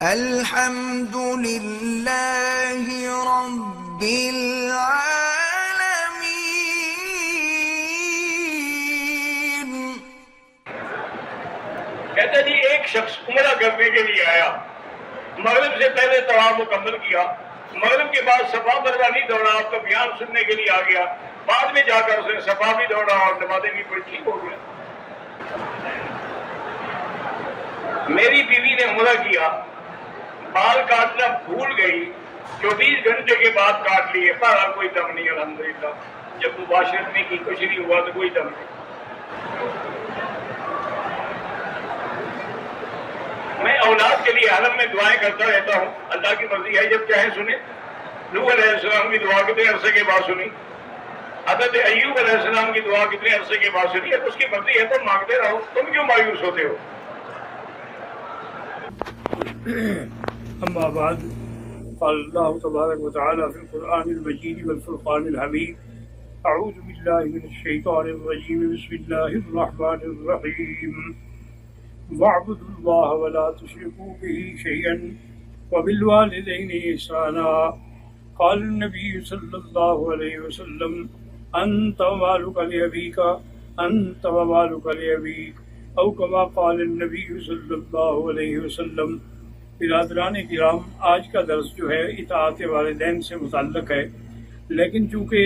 الحمد للہ رب العالمین۔ کہتے جی ایک شخص عمرہ کرنے کے لیے آیا، مغرب سے پہلے طواف مکمل کیا، مغرب کے بعد صفا مروا نہیں دوڑا، آپ کا بیان سننے کے لیے آ گیا، بعد میں جا کر اس نے صفا بھی دوڑا اور نمازیں بھی پڑھی، ٹھیک ہو گیا۔ میری بیوی نے عمرہ کیا، بال کاٹنا بھول گئی، 24 گھنٹے کے بعد کاٹ لیے، پر کوئی دم نہیں الحمدللہ، جب مباشرت میں کی کچھ نہیں ہوا تو کوئی دم نہیں۔ میں اولاد کے لیے حرم میں دعائیں کرتا رہتا ہوں، اللہ کی مرضی ہے جب چاہیں سنیں۔ نوح علیہ السلام کی دعا کتنے عرصے کے بعد سنی، حضرت ایوب علیہ السلام کی دعا کتنے عرصے کے بعد سنی، اب اس کی مرضی ہے تو مانگتے رہو، تم کیوں مایوس ہوتے ہو؟ اما بعد، قال اللہ تبارک وتعالی فی القرآن المجید والفرقان الحمید، اعوذ باللہ من الشیطان الرجیم، بسم اللہ الرحمن الرحیم، واعبدوا اللہ ولا تشرکوا به شیئا وبالوالدین احسانا، قال النبی صلی اللہ علیہ وسلم انت ومالک لأبیک انت ومالک لأبیک، او کما قال النبی صلی اللہ علیہ وسلم۔ برادران کرام، آج کا درس جو ہے اطاعت والدین سے متعلق ہے، لیکن چونکہ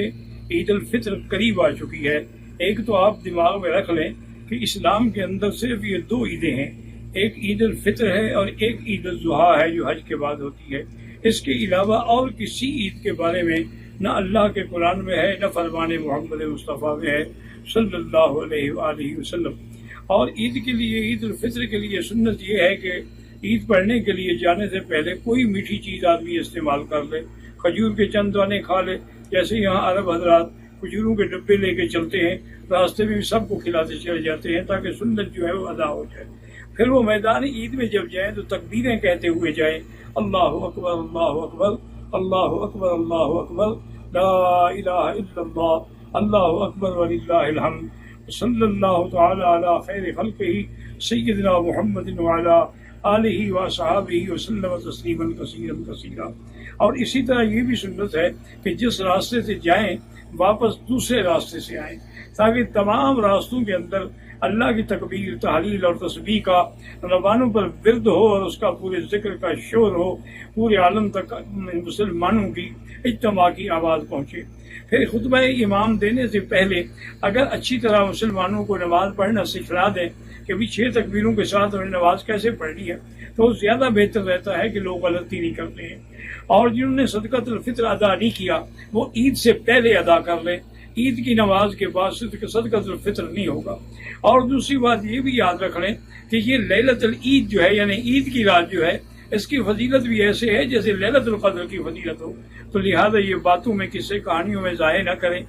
عید الفطر قریب آ چکی ہے، ایک تو آپ دماغ میں رکھ لیں کہ اسلام کے اندر صرف یہ دو عیدیں ہیں، ایک عید الفطر ہے اور ایک عید الاضحیٰ ہے جو حج کے بعد ہوتی ہے۔ اس کے علاوہ اور کسی عید کے بارے میں نہ اللہ کے قرآن میں ہے، نہ فرمان محمد مصطفیٰ میں ہے صلی اللہ علیہ وآلہ وسلم۔ اور عید کے لیے، عید الفطر کے لیے سنت یہ ہے کہ عید پڑھنے کے لیے جانے سے پہلے کوئی میٹھی چیز آدمی استعمال کر لے، کھجور کے چند دانے کھا لے، جیسے یہاں عرب حضرات کھجوروں کے ڈبے لے کے چلتے ہیں، راستے میں بھی سب کو کھلاتے چلے جاتے ہیں تاکہ سنت جو ہے وہ ادا ہو جائے۔ پھر وہ میدان عید میں جب جائیں تو تکبیریں کہتے ہوئے جائیں، اللہ اکبر اللہ اکبر اللہ اکبر اللہ اکبر، لا الہ الا اللہ، اللہ اکبر وللہ الحمد، صلی اللہ تعالی علی خیر خلقہ سیدنا محمد وعلی آلہ وصحابہ وسلم تسلیما کثیرا کثیرا۔ اور اسی طرح یہ بھی سنت ہے کہ جس راستے سے جائیں واپس دوسرے راستے سے آئیں، تاکہ تمام راستوں کے اندر اللہ کی تکبیر، تحلیل اور تسبیح کا زبانوں پر ورد ہو اور اس کا پورے ذکر کا شور ہو، پورے عالم تک مسلمانوں کی اجتماع کی آواز پہنچے۔ پھر خطبہ امام دینے سے پہلے اگر اچھی طرح مسلمانوں کو نماز پڑھنا سکھلا دیں کہ بھی 6 تکبیروں کے ساتھ ہمیں نماز کیسے پڑھنی ہے، تو زیادہ بہتر رہتا ہے کہ لوگ غلطی نہیں کرتے ہیں۔ اور جنہوں نے صدقۃ الفطر ادا نہیں کیا وہ عید سے پہلے ادا کر لیں، عید کی نماز کے بعد صدقۃ الفطر نہیں ہوگا۔ اور دوسری بات یہ بھی یاد رکھ لیں کہ یہ لیلۃ العید جو ہے، یعنی عید کی رات جو ہے، اس کی فضیلت بھی ایسے ہے جیسے لیلۃ القدر کی فضیلت ہو، تو لہذا یہ باتوں میں، قصے کہانیوں میں ضائع نہ کریں۔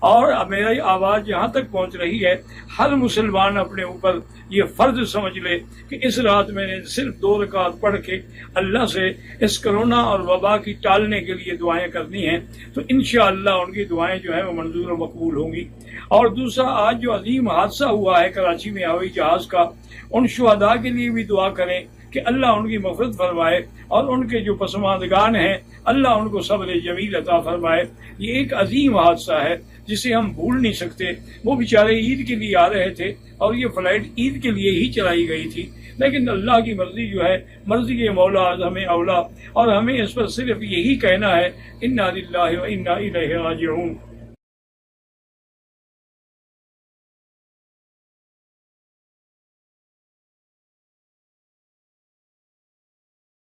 اور میری آواز جہاں تک پہنچ رہی ہے، ہر مسلمان اپنے اوپر یہ فرض سمجھ لے کہ اس رات میں نے صرف 2 رکعت پڑھ کے اللہ سے اس کرونا اور وبا کی ٹالنے کے لیے دعائیں کرنی ہیں، تو انشاءاللہ ان کی دعائیں جو ہیں وہ منظور و مقبول ہوں گی۔ اور دوسرا، آج جو عظیم حادثہ ہوا ہے کراچی میں ہوائی جہاز کا، ان شہداء کے لیے بھی دعا کریں کہ اللہ ان کی مغفرت فرمائے، اور ان کے جو پسماندگان ہیں اللہ ان کو صبر جمیل عطا فرمائے۔ یہ ایک عظیم حادثہ ہے جسے ہم بھول نہیں سکتے۔ وہ بیچارے عید کے لیے آ رہے تھے اور یہ فلائٹ عید کے لیے ہی چلائی گئی تھی، لیکن اللہ کی مرضی جو ہے، مرضی مولا ہمیں اولا، اور ہمیں اس پر صرف یہی کہنا ہے انا للہ و انا الیہ راجعون۔